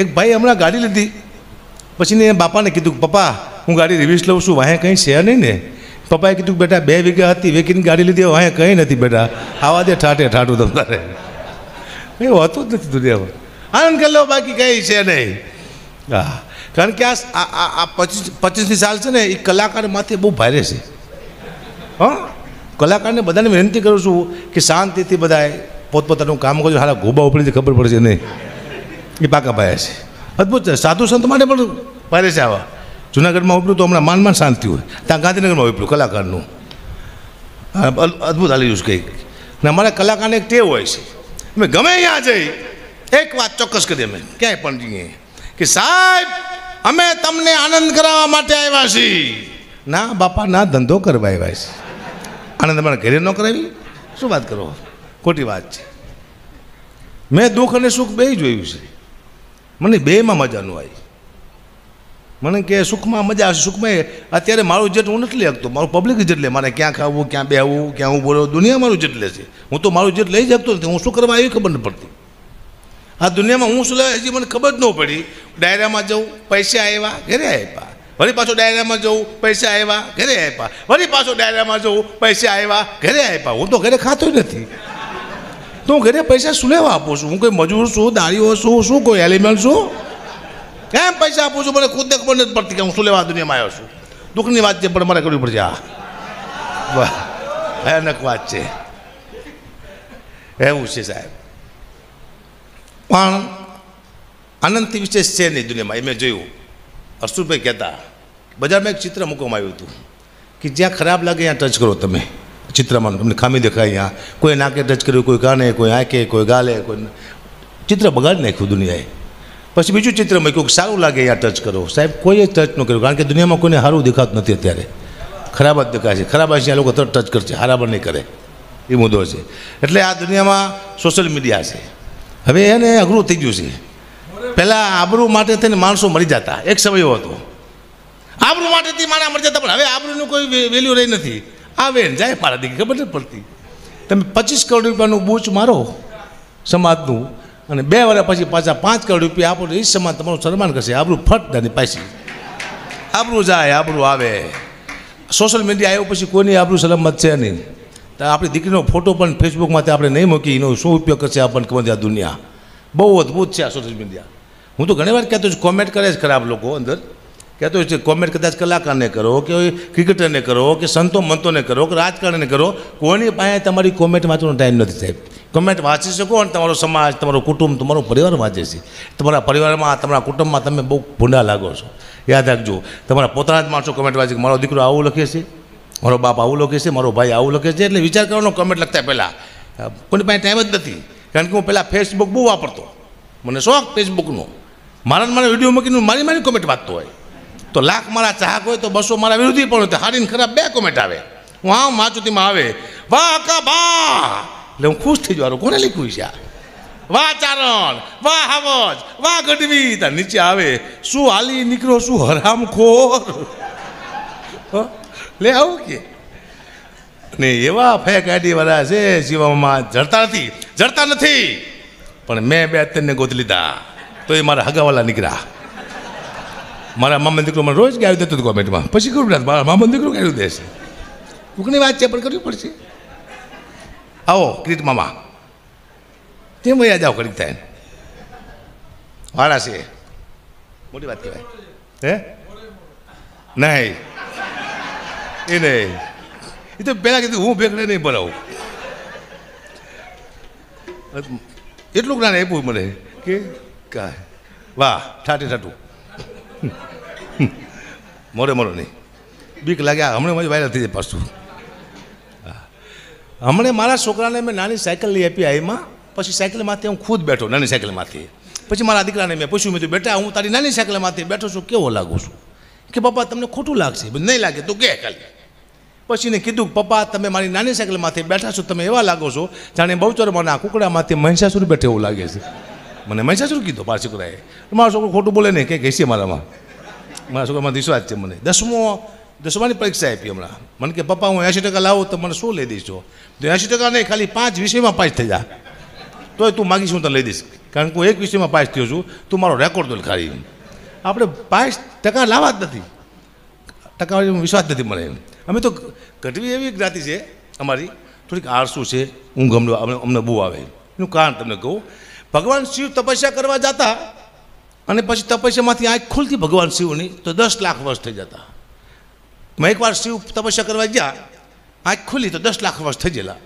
એક ભાઈ હમણાં ગાડી લીધી, પછી ને બાપાને કીધું પપ્પા હું ગાડી રિવ્યુઝ લઉં છું, વાંહે કંઈ છે નહીં ને? પપ્પાએ કીધું બેટા 2 વીઘા હતી વેકીને ગાડી લીધી, વાંહે કંઈ નથી બેટા, આવા દે ઠાઠે ઠાઠું તમારે. એવું હોતું જ નથી દુનિયામાં, આનંદ કરી લો બાકી કંઈ છે નહીં. હા, કારણ કે આ 25 સાલ છે ને એ કલાકારમાંથી બહુ ભારે છે. હા, કલાકારને બધાને વિનંતી કરું છું કે શાંતિથી બધાએ પોતપોતાનું કામ કરજો. હારા ગોબા ઉપડીથી ખબર પડશે નહીં, એ પાકા ભાઈ છે. અદ્ભુત છે, સાધુ સંત માટે પણ ભારે છે. આવા જુનાગઢમાં ઉપડ્યું તો હમણાં માન શાંતિ હોય, ત્યાં ગાંધીનગરમાં ઉપડ્યું કલાકારનું અદ્ભુત હાલી કંઈક. ને અમારા કલાકારને એક ટેવ હોય છે, અમે ગમે ત્યાં જઈ એક વાત ચોક્કસ કરીએ, અમે ક્યાંય પણ જઈએ કે સાહેબ અમે તમને આનંદ કરાવવા માટે આવ્યા છીએ. ના બાપા ના, ધંધો કરવા આવ્યા છે. આનંદ અમારા ઘરે ન કરાવી, શું વાત કરો, ખોટી વાત છે. મેં દુઃખ અને સુખ બે જોયું છે, મને બેમાં મજા ન આવી. મને કે સુખમાં મજા આવશે, સુખમાં અત્યારે મારું જેટ હું નથી લઈ શકતો, મારું પબ્લિક જેટ લે, મારે ક્યાં ખાવું, ક્યાં બેહવું, ક્યાં હું બોલો, દુનિયા મારું જેટ લે છે. હું તો મારું જેટ લઈ શકતો નથી, હું શું કરવા આવી ખબર નથી પડતી. આ દુનિયામાં હું શું લે હજી મને ખબર જ ન પડી. ડાયરામાં જવું, પૈસા આવ્યા, ઘરે આપ્યા, વળી પાછો ડાયરામાં જવું, પૈસા આવ્યા, ઘરે આપ્યા, વળી પાછો ડાયરામાં જવું, પૈસા આવ્યા, ઘરે આપ્યા. હું તો ઘરે ખાતો નથી, તો હું ઘરે પૈસા શું લેવા આપું છું? હું કોઈ મજૂર છું, દાળીઓ છું, શું કોઈ એલિમેન્ટ છું? કેમ પૈસા આપું છું? મને ખુદને ખબર નથી પડતી કે હું શું લેવા દુનિયામાં આવ્યો છું. દુઃખની વાત છે પણ મારે કરવી પડશે. આ ભયાનક વાત છે, એવું છે સાહેબ. પણ આનંદથી વિશેષ છે નહીં દુનિયામાં. એ મેં જોયું, હર્ષુભાઈ કહેતા બજારમાં એક ચિત્ર મૂકવામાં આવ્યું હતું કે જ્યાં ખરાબ લાગે ત્યાં ટચ કરો તમે. ચિત્રમાં તમને ખામી દેખાય, અહીંયા કોઈ નાકે ટચ કર્યું, કોઈ કાને, કોઈ આંખે, કોઈ ગાલે, કોઈ ચિત્ર બગાડી નાખ્યું દુનિયાએ. પછી બીજું ચિત્ર મૂક્યું કે સારું લાગે અહીંયા ટચ કરો. સાહેબ કોઈએ ટચ ન કર્યું, કારણ કે દુનિયામાં કોઈને સારું દેખાતું નથી અત્યારે, ખરાબ જ દેખાય છે. ખરાબ હશે લોકો તરત ટચ કરશે, હારાબર નહીં કરે, એ મુદ્દો છે. એટલે આ દુનિયામાં સોશિયલ મીડિયા છે, હવે એને અઘરું થઈ ગયું છે. પહેલાં આબરૂ માટે થઈને માણસો મરી જતા, એક સમય એવો હતો, આબરૂ માટેથી માણસ મરી જતા. પણ હવે આબરૂનું કોઈ વેલ્યુ રહી નથી. આવે ને જાય, મારા દીકરી ખબર નથી પડતી. તમે 25 કરોડ રૂપિયાનું બૂચ મારો સમાજનું, અને 2 વર્ષ પછી પાછા 5 કરોડ રૂપિયા આપો, એ સમાજ તમારું સન્માન કરશે. આબરૂ ફટ દાની પાછી, આબરૂ જાય આબરૂ આવે. સોશિયલ મીડિયા આવ્યો પછી કોઈની આબરૂ સલામત છે નહીં. તો આપણી દીકરીનો ફોટો પણ ફેસબુકમાંથી આપણે નહીં મૂકી, એનો શું ઉપયોગ કરશે આપણને ખબર છે. આ દુનિયા બહુ અદ્ભુત છે આ સોશિયલ મીડિયા. હું તો ઘણી વાર કહેતો છું, કોમેન્ટ કરે છે ખરાબ લોકો અંદર, કહેતો છે કોમેન્ટ કદાચ કલાકારને કરો, કે ક્રિકેટરને કરો, કે સંતો મંતોને કરો, કે રાજકારણને કરો, કોઈની પાસે તમારી કોમેન્ટ વાંચવાનો ટાઈમ નથી સાહેબ. કોમેન્ટ વાંચી શકો અને તમારો સમાજ, તમારો કુટુંબ, તમારો પરિવાર વાંચે છે. તમારા પરિવારમાં, તમારા કુટુંબમાં તમે બહુ ભૂંડા લાગો છો. યાદ રાખજો, તમારા પોતાના જ માણસો કોમેન્ટ વાંચે કે મારો દીકરો આવું લખે છે, મારો બાપ આવું લખે છે, મારો ભાઈ આવું લખે છે. એટલે વિચાર કરવાનો કોમેન્ટ લખતા પહેલાં કોઈની પાસે ટાઈમ જ નથી. કારણ કે હું પહેલાં ફેસબુક બહુ વાપરતો, મને શોખ ફેસબુકનો. મારા વિડીયો મૂકીને મારી કોમેન્ટ વાંચતો હોય તો લાખ મારા ચાહક હોય તો 200 મારા વિરોધી પણ હોય તો હારીને ખરાબ 2 કોમેન્ટ આવે. હું આમ વાંચું તેમાં આવે વાહ કા બા, એટલે હું ખુશ થઈ જવાનું. કોને લખ્યું છે આ? વાહ ચારણ, વાહ હાવજ, વાહ ગઢવી. ત્યાં નીચે આવે શું હાલી નીકળો, શું હરામખોર. લે આવું કે ને એવા ફેક આઈડી વાળા છે જીવામાં, જડતા નથી. પણ મેં 2-3 ને ગોતી લીધા તો એ મારા હગાવાલા નીકળ્યા. મારા મામા દીકરો મને રોજ ગાયું દેતું હતું કોમેન્ટમાં. પછી કરું મારા મામા દીકરો ગાયું દેશે. દુઃખની વાત છે પણ કરવી પડશે. આવો ક્રિટ મામા, તેમ વયા જાઓ કરી થાય વાળા છે, મોટી વાત કહેવાય. હે નહીં એ નહીં, એ તો પહેલાં કીધું હું ભેગડે નહીં ભરાવું. એટલું જ્ઞાન આપ્યું મને કે વાહ ઠાઠે ઠાઠું મોરે નહીં. બીક લાગ્યા હમણાં મજા વાયરલ થઈ જાય પાછું. હમણાં મારા છોકરાને મેં નાની સાયકલ લઈ આપી આઈમાં. પછી સાયકલમાંથી હું ખુદ બેઠો, નાની સાયકલમાંથી. પછી મારા દીકરાને મેં પૂછ્યું, મેં બેટા હું તારી નાની સાયકલમાંથી બેઠો છું, કેવો લાગુ છું? કે પપ્પા તમને ખોટું લાગશે. નહીં લાગે તો કે ખાલી. પછી એને કીધું પપ્પા તમે મારી નાની સાયકલમાંથી બેઠા છો, તમે એવા લાગો છો જાણે બહુચરમાંના કુકડામાંથી મહિષાસુર બેઠે એવું લાગે છે. મને મહિષાસુર કીધો મારા છોકરાએ. મારો છોકરો ખોટું બોલે નહીં, કંઈ કહેશે મારામાં. મારા છોકરામાં વિશ્વાસ છે મને. 10માની પરીક્ષા આપી હમણાં. મને કે પપ્પા હું 80% લાવું તો મને શું લઈ દઈશ? તો 80% નહીં, ખાલી 5 વિષયમાં પાસ થઈ જા તોય તું માગીશ હું તને લઈ દઈશ. કારણ કે હું એક વિષયમાં પાસ થયો છું, તું મારો રેકોર્ડ દોલ ખાલી. આપણે 5% લાવવા જ નથી, ટકાવારી વિશ્વાસ નથી મને. અમે તો ગઢવી એવી જ્ઞાતિ છે અમારી, થોડીક આળસુ છે, ઊંઘ અમને બહુ આવે. એનું કારણ તમને કહું, ભગવાન શિવ તપસ્યા કરવા જતા અને પછી તપસ્યામાંથી આંખ ખુલતી ભગવાન શિવની તો 10 લાખ વર્ષ થઈ જતા. મેં એકવાર શિવ તપસ્યા કરવા ગયા, આંખ ખુલી તો 10 લાખ વર્ષ થઈ ગયેલા.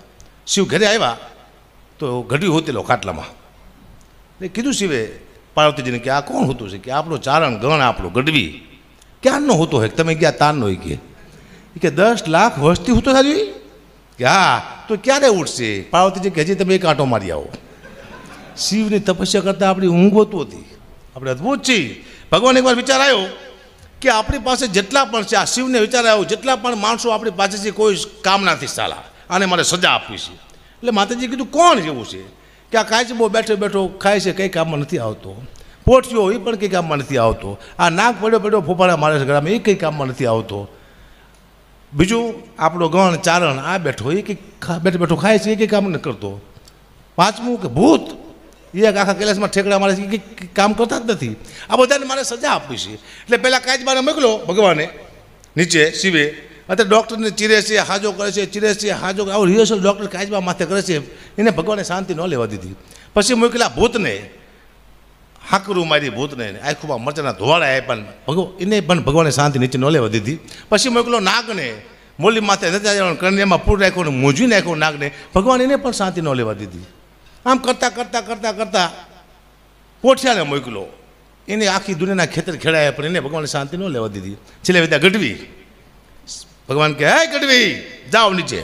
શિવ ઘરે આવ્યા તો ગઢવી હોતેલો ખાટલામાં. એ કીધું શિવે પાર્વતીજીને કે આ કોણ હોતું છે? કે આપણો ચારણ ગણ, આપણો ગઢવી. ક્યારનો હોતો હોય? તમે ગયા તારનો હોય? કે 10 લાખ વર્ષથી હોતો સાજુ. કે હા, તો ક્યારે ઉઠશે? પાર્વતીજી કે હજી તમે એક આંટો મારી આવો. શિવની તપસ્યા કરતાં આપણી ઊંઘ હોતું હતી. આપણે અદભુત છીએ. ભગવાન એકવાર વિચાર આવ્યો કે આપણી પાસે જેટલા પણ છે, આ શિવને વિચાર આવ્યો, જેટલા પણ માણસો આપણી પાસે છે કોઈ કામ નથી સાલા, આને મારે સજા આપવી છે. એટલે માતાજી કીધું કોણ જેવું છે કે આ કાચબો બેઠો બેઠો ખાય છે, કંઈ કામમાં નથી આવતો. પોઠિયો એ પણ કંઈ કામમાં નથી આવતો. આ નાક પડ્યો પડ્યો ફોફાડા મારે છે ગળામાં, એ કંઈ કામમાં નથી આવતો. બીજું આપણો ગણ ચારણ આ બેઠો, એ કંઈક બેઠો બેઠો ખાય છે, એ કંઈ કામ નથી કરતો. પાંચમું કે ભૂત, એ આખા કૈલાસમાં ઠેકડા મારે છે, કંઈ કામ કરતા જ નથી. આ બધાને મારે સજા આપવી છે. એટલે પહેલાં કાચબાને મોકલો ભગવાને નીચે શિવે. અત્યારે ડૉક્ટરને ચીરે છે, હાજો કરે છે, ચીરે છે, હાજો કરે. આવું રિહર્સલ ડૉક્ટર કાચબા માથે કરે છે. એને ભગવાને શાંતિ ન લેવા દીધી. પછી મોકલ્યા ભૂતને, હાકરું મારી ભૂતને, આખું મરચાના ધોવાડા આપ્યા. એને પણ ભગવાને શાંતિ નીચે ન લેવા દીધી. પછી મોકલો નાગને, મોલી માથે નથી કરણીમાં પૂર રાખ્યો ને મોજી નાખ્યો નાગને. ભગવાન એને પણ શાંતિ ન લેવા દીધી. આમ કરતાં કરતાં કરતાં કરતાં પોઠિયાને મોકલો. એને આખી દુનિયાના ખેતર ખેડાયા પણ એને ભગવાને શાંતિ ન લેવા દીધી. છેલ્લે વિદ્યા ગઢવી. ભગવાન કહે હે ગઢવી જાઓ નીચે.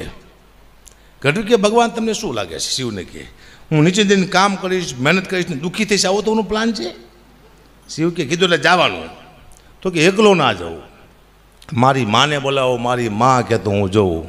ગઢવી કે ભગવાન તમને શું લાગે છે? શિવને કહે હું નીચે જઈને કામ કરીશ, મહેનત કરીશ ને દુઃખી થઈશ, આવો તો એનું પ્લાન છે? શિવ કે કીધું એટલે જવાનું. તો કે એકલો ના જાઉં, મારી માને બોલાવો, મારી માં કે તો હું જઉં.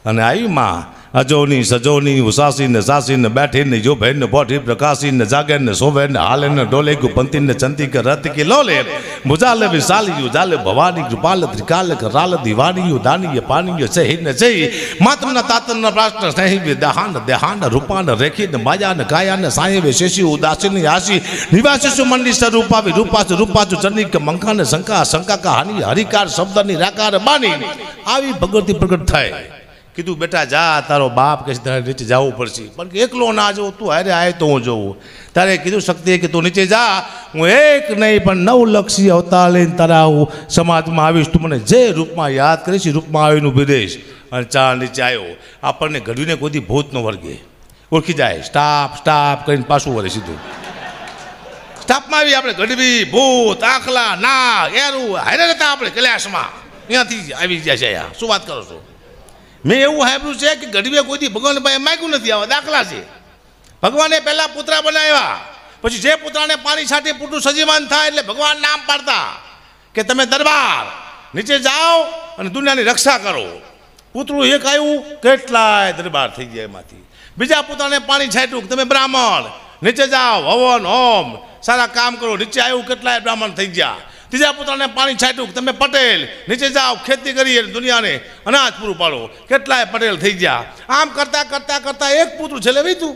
અને આવી માં અજોની સજોની ઉસાસીને સાસીને બેઠીને જો ભેરને પોઠી પ્રકાશીને જાગેને સોવેને હાલેને ડોલે ગુ પંતીને ચંતી કે રત કે લોલે મુજાલે વિશાલિયું જાલે ભવાની કૃપાલ ત્રિકાલ કરાલ દિવાનીયું દાનીય પાનીય સહીને જઈ માતમના તાતનના પ્રાશ્ન સ્નેહી દહાન દેહાન રૂપાન રેખીને માયાને કાયાને સાયવે શેષી ઉદાસીની આશી નિવાસીસુ મંડી સ્વરૂપા વિરૂપાસુ રૂપાસુ ચનિક મંકાને શંકા શંકા કા હાની હરિકાર શબ્દની રાકાર બાની આવી ભગવતી પ્રગટ થાય. કીધું બેટા જા, તારો બાપ કે તારે નીચે જવું પડશે, પણ એકલો ના જવું, તું હારે આય તો હું જવું. તારે કીધું શક્તિએ કે તું નીચે જા, હું એક નહીં પણ 9 લક્ષી અવતાર લઈને તારા હું સમાજમાં આવીશ, તું મને જે રૂપમાં યાદ કરીશ એ રૂપમાં આવીને ઊભી રહીશ. અને ચા નીચે આવ્યો. આપણને ઘડીને કોઈ દી ભૂત ન વર્ગે, ઓળખી જાય, સ્ટાફ સ્ટાફ કરીને પાછું વળે સીધું. સ્ટાફમાં આવી આપણે ગઢવી, ભૂત, આખલા, ના એરું હારે રહેતા આપણે કૈલાસમાં, અહીંયાથી આવી ગયા છે. અહીંયા શું વાત કરો છો? મેં એવું સાંભળ્યું છે કે ગઢવીએ કોઈથી ભગવાન ભાઈ માગ્યું નથી. આવા દાખલા છે. ભગવાને પહેલાં પુતળા બનાવ્યા, પછી જે પુતળાને પાણી છાંટી પૂટું સજીવાન થાય એટલે ભગવાન નામ પાડતા કે તમે દરબાર નીચે જાઓ અને દુનિયાની રક્ષા કરો. પૂતળું એક આવ્યું, કેટલાય દરબાર થઈ ગયા એમાંથી. બીજા પુતળાને પાણી છાંટ્યું, તમે બ્રાહ્મણ નીચે જાઓ, હવન હોમ સારા કામ કરો, નીચે આવ્યું, કેટલાય બ્રાહ્મણ થઈ ગયા. ત્રીજા પુત્રને પાણી છાંટ્યું, તમે પટેલ નીચે જાઓ, ખેતી કરી દુનિયાને અનાજ પૂરું પાડો, કેટલાય પટેલ થઈ ગયા. આમ કરતાં કરતાં કરતાં એક પુત્ર છેલ્લે વીતું.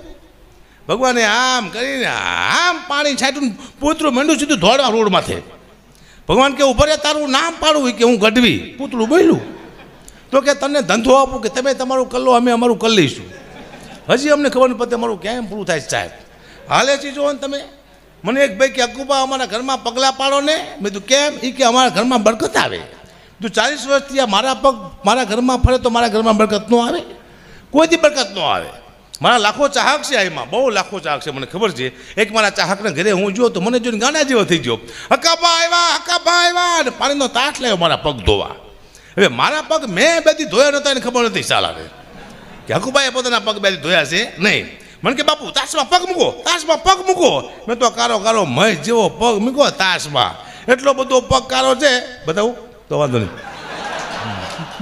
ભગવાને આમ કરીને આમ પાણી છાંટ્યું, પુત્ર મંડ્યું સીધું ધોળવા રોડ માથે. ભગવાન કે ઉભરે તારું નામ પાડવું કે હું ગઢવી. પુતળું બોલ્યું તો કે તને ધંધો આપું કે તમે તમારું કર લો, અમે અમારું કરી લઈશું. હજી અમને ખબર નથી પડતી અમારું કેમ પૂરું થાય છે સાહેબ. હાલે છે જો ને તમે. મને એક ભાઈ કે અકુબા અમારા ઘરમાં પગલાં પાડો ને. મેં કીધું કેમ? એ કે અમારા ઘરમાં બરકત આવે. તું 40 વર્ષથી આ મારા પગ મારા ઘરમાં ફરે તો મારા ઘરમાં બરકત ન આવે? કોઈથી બરકત ન આવે. મારા લાખો ચાહક છે, એમાં બહુ લાખો ચાહક છે, મને ખબર છે. એક મારા ચાહકને ઘરે હું જોયો તો મને જોઈને ગાના જેવો થઈ ગયો. હકાબા આવ્યા અને પાણીનો તાટ લાવ્યો મારા પગ ધોવા. હવે મારા પગ મેં બેથી ધોયા નહોતા એને ખબર નથી સાલાને કે હકુબાએ પોતાના પગ બેથી ધોયા છે નહીં. મને કે બાપુ તાશમાં પગ મૂકો, તાશમાં પગ મૂકો. મેં તો કારો કારો મય જેવો પગ મૂકો તાશમાં. એટલો બધો પગ કારો છે, બતાવું તો વાંધો નહીં.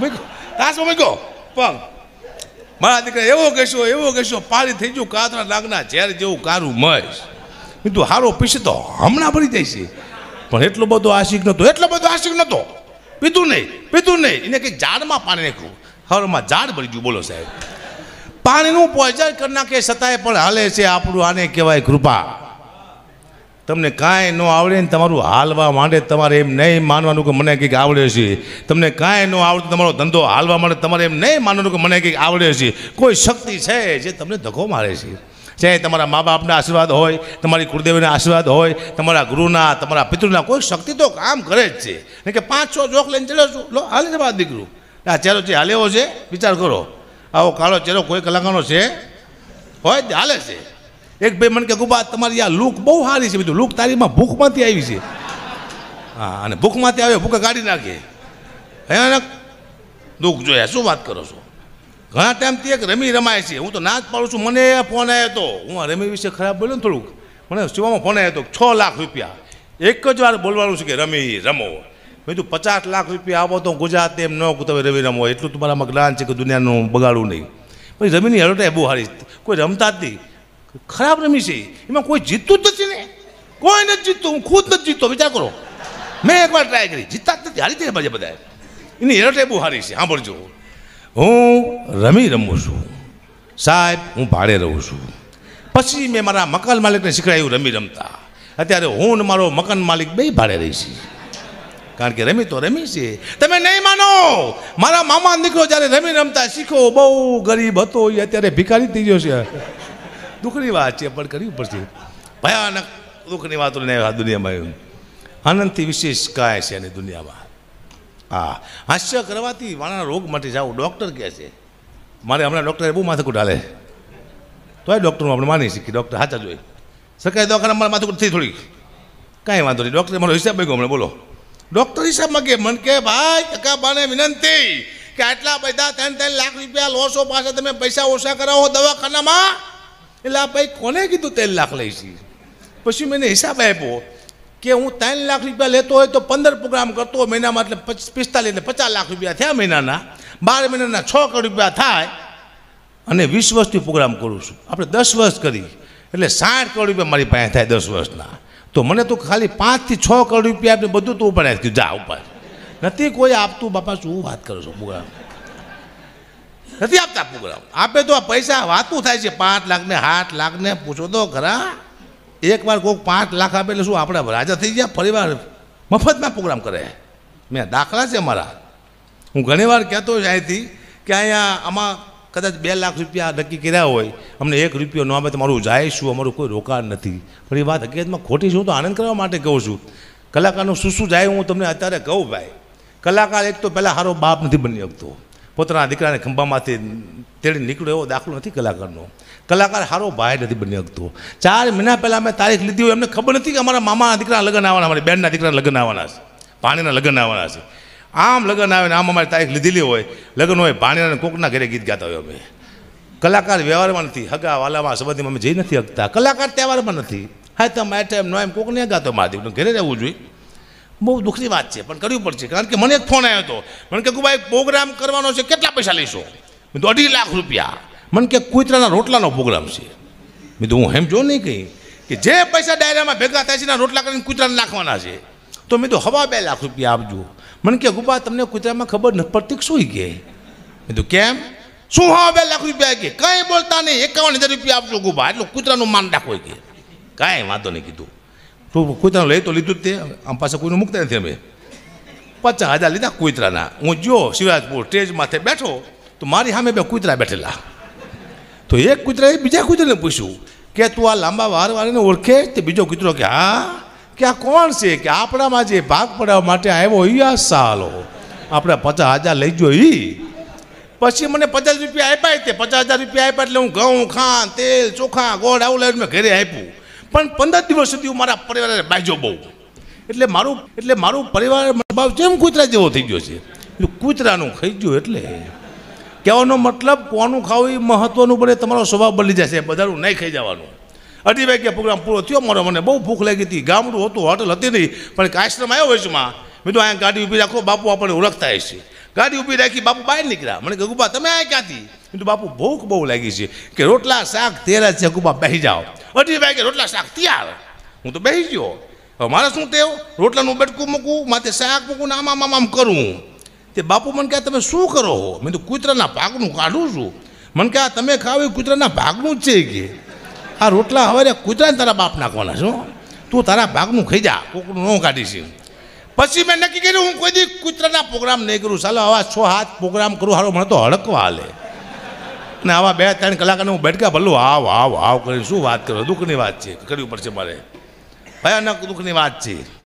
મૂકો તાશમાં, મૂકો પગ. મારા દીકરા એવો કહેશો પાણી થઈ ગયું, કાતરા નાગના ઝેર જેવું કારું મય. મેં તું હારો પીશે તો હમણાં ભરી જાય છે. પણ એટલો બધો આશિક નહોતો. પીધું નહીં. એને કંઈક ઝાડમાં પાણી નાખ્યું, હવામાં ઝાડ ભરી ગયું. બોલો સાહેબ, પાણીનું પોઈઝન કરી નાખે છતાંય પણ હાલે છે આપણું. આને કહેવાય કૃપા. તમને કાંઈ ન આવડે ને તમારું હાલવા માંડે તમારે એમ નહીં માનવાનું કે મને કંઈક આવડે છે. તમને કાંઈ ન આવડે તમારો ધંધો હાલવા માંડે તમારે એમ નહીં માનવાનું કે મને કંઈક આવડે છે. કોઈ શક્તિ છે જે તમને ધક્કો મારે છે. ચાહે તમારા મા બાપના આશીર્વાદ હોય, તમારી કુળદેવીના આશીર્વાદ હોય, તમારા ગુરુના, તમારા પિતૃના, કોઈ શક્તિ તો કામ કરે જ છે. નહીં કે 5-6 જોખ લઈને ચડ્યો છું, લો હાલે છે મારા દીકરું, આ ચહેરો જે હાલેવો છે વિચાર કરો. આવો કાળો ચહેરો કોઈ કલાકારનો છે હોય જ હાલે છે. એક ભાઈ મને કે ગુબા તમારી આ લુક બહુ સારી છે. બીજું લુક તારીમાં ભૂખમાંથી આવી છે. હા, અને ભૂખમાંથી આવે ભૂખા કાઢી નાખે. ભયાનક દુઃખ જોયા. શું વાત કરો છો? ઘણા ટાઈમથી એક રમી રમાય છે. હું તો ના જ પાડું છું. મને ફોન આવ્યો હતો, હું આ રમી વિશે ખરાબ બોલ્યો ને થોડુંક, મને શિવામાં ફોન આવ્યો હતો. 6 લાખ રૂપિયા એક જ વાર બોલવાનું છે કે રમી રમો. મેં કીધું 50 લાખ રૂપિયા આપો તો ગુજરાત એમ ન તમે રમી રમો. એટલું તમારામાં જ્ઞાન છે કે દુનિયાનું બગાડવું નહીં. પછી રમીની હરોટાઈ બહુ સારી, કોઈ રમતા જ નહીં. ખરાબ રમી છે, એમાં કોઈ જીતતું જ નથી ને. કોઈ નથી જીતતું, હું ખુદ નથી જીતતો. વિચાર કરો, મેં એકવાર ટ્રાય કરી, જીતતા જ નથી, હારી જાય બધા બધા. એની હરોટાઈ બહુ સારી છે. સાંભળજો, હું રમી રમું છું સાહેબ, હું ભાડે રહું છું. પછી મેં મારા મકાન માલિકને શીખવાડ્યું રમી રમતા. અત્યારે હું ને મારો મકાન માલિક બે ભાડે રહી છે. કારણ કે રમી તો રમી છે. તમે નહીં માનો, મારા મામા દીકરો જ્યારે રમી રમતા શીખો, બહુ ગરીબ હતો, એ અત્યારે ભિખારી થઈ ગયો છે. દુઃખની વાત છે, પણ કરવી પડશે. ભયાનક દુઃખની વાતો ને આ દુનિયામાં આનંદથી વિશેષ કાંઈ છે એની દુનિયામાં. હા, હાસ્ય કરવાથી વાળાના રોગ મટી જાવ. ડૉક્ટર કહે છે, મારે હમણાં ડૉક્ટરે બહુ માથાકૂટ હાલે, તો એ ડૉક્ટરનું આપણે માની શકીએ. ડૉક્ટર સાચા જોઈએ. સરકારી દવાખાના મારા માથાકૂટ થઈ થોડીક, કાંઈ વાંધો નહીં. ડૉક્ટરે મારો હિસાબ માગ્યો હમણાં, બોલો. ડૉક્ટર હિસાબ માગે, મને કે ભાઈ ટકાબાને વિનંતી કે આટલા બધા 3-3 લાખ રૂપિયા લો છો, પાછા તમે પૈસા ઓછા કરાવો દવાખાનામાં. એટલે આ ભાઈ કોને કીધું 3 લાખ લઈશી? પછી મેં હિસાબ આપ્યો કે હું 3 લાખ રૂપિયા લેતો હોય તો 15 પ્રોગ્રામ કરતો હોય મહિનામાં, એટલે 45 એટલે 50 લાખ રૂપિયા થયા મહિનાના. 12 મહિનાના 6 કરોડ રૂપિયા થાય. અને 20 વર્ષથી પ્રોગ્રામ કરું છું. આપણે 10 વર્ષ કરી એટલે 60 કરોડ રૂપિયા મારી પાસે થાય 10 વર્ષના. તો મને તો ખાલી 5 થી 6 કરોડ રૂપિયા આપણે બધું તો ઉપર આવી જા ઉપર નથી કોઈ આપતું. બાપા શું વાત કરો છો? પ્રોગ્રામ નથી આપતા. પ્રોગ્રામ આપે તો આ પૈસા વાતું થાય છે. 5 લાખ ને 8 લાખ ને પૂછો તો ખરા. એકવાર કોઈક 5 લાખ આપે એટલે શું આપણે રાજા થઈ ગયા? ફરીવાર મફતમાં પ્રોગ્રામ કરે. મેં દાખલા છે મારા. હું ઘણીવાર કહેતો હોય અહીંથી કે અહીંયા આમાં કદાચ 2 લાખ રૂપિયા નક્કી કર્યા હોય, અમને 1 રૂપિયો ન આપે તો મારું જાય શું? અમારું કોઈ રોકાણ નથી. પણ એ વાત હકીકતમાં ખોટી છું. તો આનંદ કરવા માટે કહું છું. કલાકારનું શું જાય હું તમને અત્યારે કહું ભાઈ. કલાકાર એક તો પહેલાં સારો બાપ નથી બની શકતો. પોતાના દીકરાને ખંભામાંથી તેડી નીકળ્યો એવો દાખલો નથી કલાકારનો. કલાકાર સારો ભાઈ નથી બની શકતો. 4 મહિના પહેલાં મેં તારીખ લીધી હોય, એમને ખબર નથી કે અમારા મામાના દીકરાના લગ્ન આવવાના, અમારી બેનના દીકરાના લગ્ન આવવાના છે, ભાણીના લગ્ન આવવાના છે. આમ લગ્ન આવે ને આમ અમારી તારીખ લીધેલી હોય, લગ્ન હોય, ભાણીના કોકના ઘરે ગીત ગાતા હોય. અમે કલાકાર વ્યવહારમાં નથી, હગા વાલામાં સંબંધીમાં અમે જઈ નથી શકતા. કલાકાર તહેવારમાં નથી. હા તો માય ટાઈમ નો એમ કોકને ગાતો મારા દીકરો ઘરે રહેવું જોઈએ. બહુ દુઃખની વાત છે, પણ કરવી પડશે. કારણ કે મને એક ફોન આવ્યો હતો. મને કે ભાઈ પ્રોગ્રામ કરવાનો છે, કેટલા પૈસા લઈશો? મેં તો 2.5 લાખ રૂપિયા. મને કે કુતરાના રોટલાનો પ્રોગ્રામ છે. મેં તો હું એમ જો નહીં કહી કે જે પૈસા ડાયરામાં ભેગા થાય છે રોટલા કરીને કૂતરાને નાખવાના છે. તો મેં તો 2.5 લાખ રૂપિયા આપજો. મને કે ગુબા તમને કૂતરામાં ખબર નથી પડતી શું કે? મેં તો કેમ? શું 2.5 લાખ રૂપિયા કે? કંઈ બોલતા નહીં, 51,000 રૂપિયા આપજો ગુબા, એટલું કૂતરાનું માન રાખો કે. કાંઈ વાંધો નહીં કીધું. તો કૂતરાનું લઈ તો લીધું જ તે. આમ પાસે કોઈને મૂકતા નથી અમે. 50,000 લીધા કૂતરાના. હું જો શિવરાજપુર સ્ટેજ માથે બેઠો તો મારી સામે 2 કૂતરા બેઠેલા. તો એક કૂતરાએ બીજા કૂતરાને પૂછ્યું કે તું આ લાંબા વારવાળાને ઓળખે? તે બીજો કૂતરો કે હા. કે આ કોણ છે? કે આપણામાં જે ભાગ પડાવવા માટે આવ્યો એ આ સાલો આપણે 50,000 લઈ ગયો એ. પછી મને 50 રૂપિયા આપ્યા. તે 50,000 રૂપિયા આપ્યા એટલે હું ઘઉં, ખાંડ, તેલ, ચોખા, ગોળ આવું લાવીને મેં ઘરે આપ્યું. પણ 15 દિવસ સુધી હું મારા પરિવારને બાજ્યો બહુ. એટલે મારું પરિવાર ભાવ જેમ કૂતરા જેવો થઈ ગયો છે. કૂતરાનું ખાઈ ગયું એટલે કહેવાનો મતલબ કોનું ખાવું એ મહત્વનું પડે. તમારો સ્વભાવ બદલી જશે. બધાનું નહીં ખાઈ જવાનું. 2:30 વાગ્યા પ્રોગ્રામ પૂરો થયો મારો. મને બહુ ભૂખ લાગી હતી. ગામડું હતું, હોટલ હતી નહીં, પણ એક આશ્રમ આવ્યો વચમાં. મેં તો અહીંયા ગાડી ઊભી રાખો, બાપુ આપણને ઓળખતા હશે. ગાડી ઊભી રાખી, બાપુ બહાર નીકળ્યા. મને કે ગુબા તમે આ ક્યાંથી? મેં તો બાપુ ભૂખ બહુ લાગી છે. કે રોટલા શાક તૈયાર છે ગુબા, બેસી જાઓ. 2:30 વાગે રોટલા શાક તૈયાર. હું તો બેસી ગયો. હવે મારે શું ટેવ? રોટલાનું બેટકું મૂકું, માથે શાક મૂકું ને આમ કરું. તે બાપુ મને કહે તમે શું કરો છો? મેં તો કૂતરાના ભાગનું કાઢું છું. મને કહે તમે ખાવ એ કૂતરાના ભાગનું જ છે કે આ રોટલા હવે કૂતરાને તારા બાપ નાખવાના છો. તું તારા ભાગનું ખાઈ જા, કોકનું ન કાઢીશ. પછી મેં નક્કી કર્યું હું કોઈ દી કૂતરાના પ્રોગ્રામ નહીં કરું. ચાલો આવા 6-7 પ્રોગ્રામ કરું, હારો મને તો હડકવા હાલે. ને આવા 2-3 કલાકને હું બેઠકા ભલું આવ આવ આવ કરીને શું વાત કરો, દુઃખની વાત છે, કરવી પડશે મારે, ભયાનક દુઃખની વાત છે.